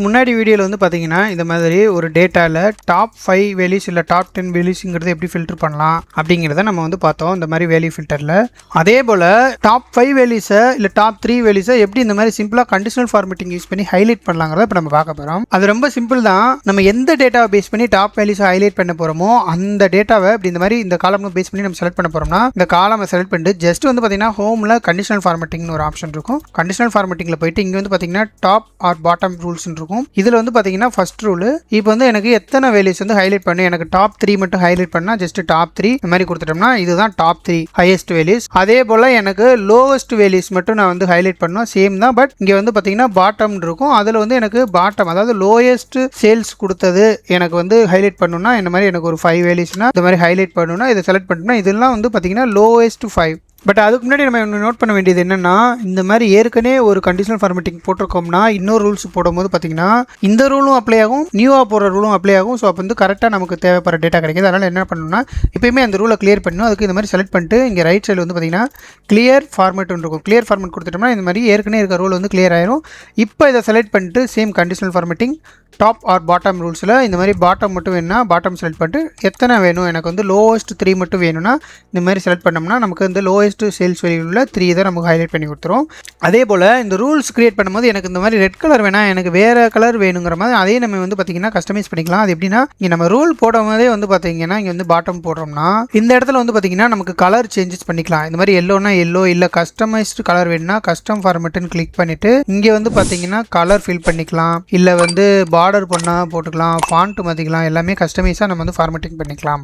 முன்னாடி வீடியோவில் வந்து பார்த்தீங்கன்னா இந்த மாதிரி ஒரு டேட்டாவில் டாப் 5 வேல்யூஸ் இல்லை டாப் 10 வேல்யூஸுங்கிறது எப்படி ஃபில்டர் பண்ணலாம் அப்படிங்கிறத நம்ம வந்து பார்த்தோம் இந்த மாதிரி வேல்யூ ஃபில்டரில். அதே போல் டாப் 5 வேல்யூஸை இல்லை டாப் 3 வேல்யூஸை எப்படி இந்த மாதிரி சிம்பிளாக கண்டிஷனல் ஃபார்மேட்டிங் யூஸ் பண்ணி ஹைலைட் பண்ணலாங்கிறத இப்போ நம்ம பார்க்க போகிறோம். அது ரொம்ப சிம்பிள் தான். நம்ம எந்த டேட்டாவை பேஸ் பண்ணி டாப் வேல்யூஸை ஹைலைட் பண்ண போகிறோமோ அந்த டேட்டாவை இப்படி இந்த மாதிரி இந்த காலம்னு பேஸ் பண்ணி நம்ம செலக்ட் பண்ண போகிறோம்னா இந்த காலமை செலக்ட் பண்ணிட்டு ஜஸ்ட் வந்து பார்த்தீங்கன்னா ஹோமில் கண்டிஷனல் ஃபார்மேட்டிங்னு ஒரு ஆப்ஷன் இருக்கும். கண்டிஷனல் ஃபார்மேட்டிங்கில் போயிட்டு இங்கே வந்து பார்த்தீங்கன்னா டாப் ஆர் பாட்டம் ரூல்ஸ் இருக்கும். இதில் வந்து பார்த்தீங்கன்னா ஃபர்ஸ்ட் ரூல் இப்போ வந்து எனக்கு எத்தனை வேல்யூஸ் வந்து ஹைலைட் பண்ணு, எனக்கு டாப் 3 மட்டும் ஹைலைட் பண்ணா ஜஸ்ட் டாப் 3 இந்த மாதிரி கொடுத்துட்டோம்னா இதுதான் டாப் 3 ஹையஸ்ட் வேல்யூஸ். அதே போல் எனக்கு லோவஸ்ட் வேல்யூஸ் மட்டும் நான் வந்து ஹைலைட் பண்ணணும் சேம் தான். பட் இங்கே வந்து பார்த்தீங்கன்னா பாட்டம் இருக்கும். அதில் வந்து எனக்கு பாட்டம் அதாவது லோயஸ்ட் சேல்ஸ் கொடுத்தது எனக்கு வந்து ஹைலைட் பண்ணணும்னா இந்த மாதிரி எனக்கு ஒரு 5 வேல்யூஸ்னா இந்த மாதிரி ஹைலைட் பண்ணணும்னா இதை செலக்ட் பண்ணணும்னா இதெல்லாம் வந்து பார்த்தீங்கன்னா லோவஸ்ட் 5. பட் அதுக்கு முன்னாடி நம்ம நோட் பண்ண வேண்டியது என்னென்னா இந்த மாதிரி ஏற்கனவே ஒரு கண்டிஷனல் ஃபார்மேட்டிங் போட்டிருக்கோம்னா இன்னொரு ரூல்ஸ் போடும்போது பார்த்தீங்கன்னா இந்த ரூலும் அப்ளை ஆகும், நியூவாக போகிற ரூலும் அப்ளை ஆகும். ஸோ அப்போ வந்து கரெக்டாக நமக்கு தேவைப்படுற டேட்டா கிடைக்கிது. அதனால் என்ன பண்ணணும்னா எப்பயுமே அந்த ரூலை கிளியர் பண்ணணும். அதுக்கு இந்த மாதிரி செலக்ட் பண்ணிட்டு இங்கே ரைட் சைடில் வந்து பார்த்தீங்கன்னா கிளியர் ஃபார்மேட் இருக்கும். கிளியர் ஃபார்மேட் கொடுத்துட்டோம்னா இந்த மாதிரி ஏற்கனவே இருக்க ரூல் வந்து கிளியர் ஆயிரும். இப்போ இதை செலக்ட் பண்ணிட்டு same conditional formatting top or bottom ரூல்ஸில் இந்த மாதிரி பாட்டம் மட்டும் வேணும்னா பாட்டம் செலக்ட் பண்ணிட்டு எத்தனை வேணும், எனக்கு வந்து லோவஸ்ட் 3 மட்டும் வேணும்னா இந்த மாதிரி செலக்ட் பண்ணோம்னா நமக்கு வந்து லோவஸ்ட் சேல்ஸ் வேல்யூ உள்ள 3 தான் நமக்கு ஹைலைட் பண்ணி கொடுத்துரும். அதே போல் இந்த ரூல்ஸ் கிரியேட் பண்ணும்போது எனக்கு இந்த மாதிரி ரெட் கலர் வேணாம், எனக்கு வேறு கலர் வேணுங்கிற மாதிரி அதே நம்ம வந்து பார்த்தீங்கன்னா கஸ்டமைஸ் பண்ணிக்கலாம். அது எப்படின்னா இங்கே நம்ம ரூல் போடும் போதே வந்து பார்த்தீங்கன்னா இங்கே வந்து பாட்டம் போடுறோம்னா இந்த இடத்துல வந்து பார்த்தீங்கன்னா நமக்கு கலர் சேஞ்சஸ் பண்ணிக்கலாம். இந்த மாதிரி எல்லோனா எல்லோ இல்லை கஸ்டமைஸ்டு கலர் வேணும்னா கஸ்டம் ஃபார்மேட்டுன்னு கிளிக் பண்ணிவிட்டு இங்கே வந்து பார்த்தீங்கன்னா கலர் ஃபில் பண்ணிக்கலாம். இல்லை வந்து பார்டர் பண்ணால் போட்டுக்கலாம், ஃபாண்ட் மாற்றிக்கலாம், எல்லாமே கஸ்டமைஸாக நம்ம வந்து ஃபார்மேட்டிங் பண்ணிக்கலாம்.